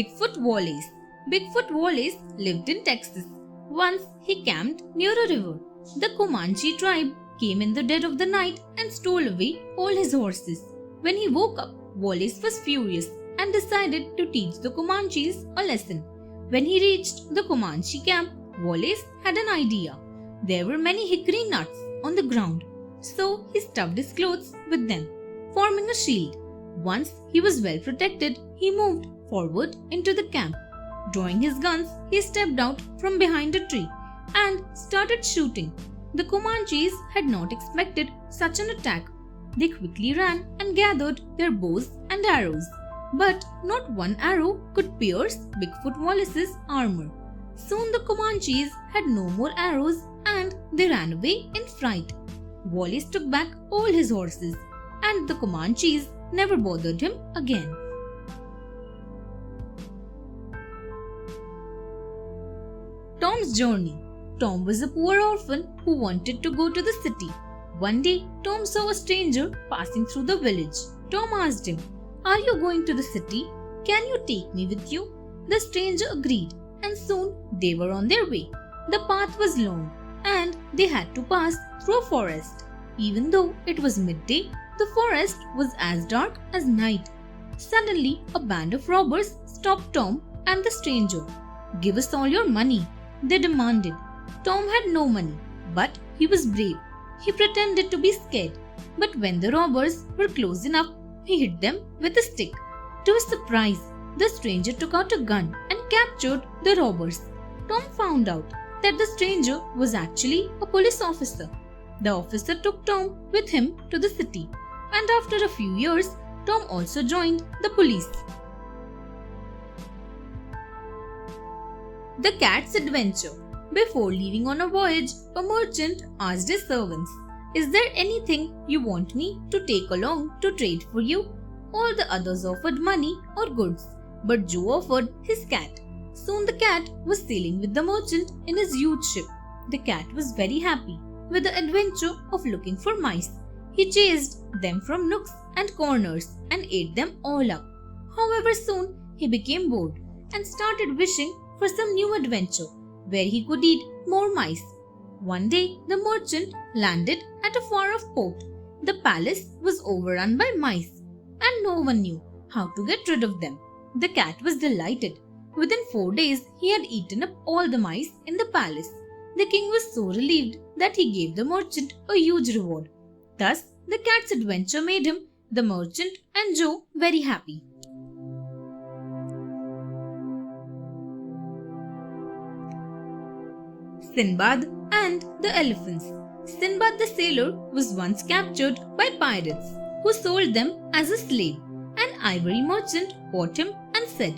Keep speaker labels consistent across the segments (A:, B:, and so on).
A: Bigfoot Wallace. Bigfoot Wallace lived in Texas. Once he camped near a river. The Comanche tribe came in the dead of the night and stole away all his horses. When he woke up, Wallace was furious and decided to teach the Comanches a lesson. When he reached the Comanche camp, Wallace had an idea. There were many hickory nuts on the ground, so he stuffed his clothes with them, forming a shield. Once he was well protected, he moved forward into the camp. Drawing his guns, he stepped out from behind a tree and started shooting. The Comanches had not expected such an attack. They quickly ran and gathered their bows and arrows. But not one arrow could pierce Bigfoot Wallace's armor. Soon the Comanches had no more arrows and they ran away in fright. Wallace took back all his horses and the Comanches never bothered him again. Tom's journey. Tom was a poor orphan who wanted to go to the city. One day, Tom saw a stranger passing through the village. Tom asked him, "Are you going to the city? Can you take me with you?" The stranger agreed, and soon they were on their way. The path was long, and they had to pass through a forest. Even though it was midday, the forest was as dark as night. Suddenly, a band of robbers stopped Tom and the stranger. "Give us all your money," they demanded. Tom had no money, but he was brave. He pretended to be scared, but when the robbers were close enough, he hit them with a stick. To his surprise, the stranger took out a gun and captured the robbers. Tom found out that the stranger was actually a police officer. The officer took Tom with him to the city, and after a few years, Tom also joined the police. The Cat's Adventure. Before leaving on a voyage, a merchant asked his servants, "Is there anything you want me to take along to trade for you?" All the others offered money or goods, but Joe offered his cat. Soon the cat was sailing with the merchant in his huge ship. The cat was very happy with the adventure of looking for mice. He chased them from nooks and corners and ate them all up. However, soon he became bored and started wishing for some new adventure where he could eat more mice. One day, the merchant landed at a far-off port. The palace was overrun by mice, and no one knew how to get rid of them. The cat was delighted. Within 4 days, he had eaten up all the mice in the palace. The king was so relieved that he gave the merchant a huge reward. Thus, the cat's adventure made him, the merchant, and Joe very happy. Sinbad and the Elephants. Sinbad the sailor was once captured by pirates who sold them as a slave. An ivory merchant bought him and said,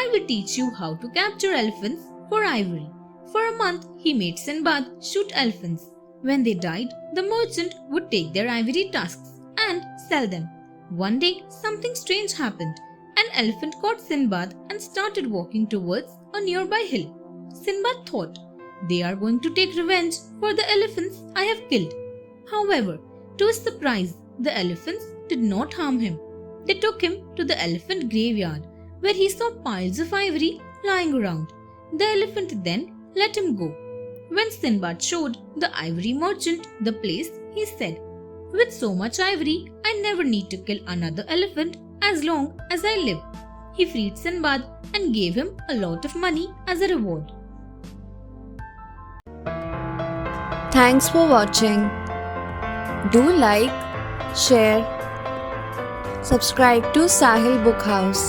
A: "I will teach you how to capture elephants for ivory." For a month, he made Sinbad shoot elephants. When they died, the merchant would take their ivory tusks and sell them. One day, something strange happened. An elephant caught Sinbad and started walking towards a nearby hill. Sinbad thought, "They are going to take revenge for the elephants I have killed." However, to his surprise, the elephants did not harm him. They took him to the elephant graveyard, where he saw piles of ivory lying around. The elephant then let him go. When Sinbad showed the ivory merchant the place, he said, "With so much ivory, I never need to kill another elephant as long as I live." He freed Sinbad and gave him a lot of money as a reward.
B: Thanks for watching. Do like, share, subscribe to Sahil Book House.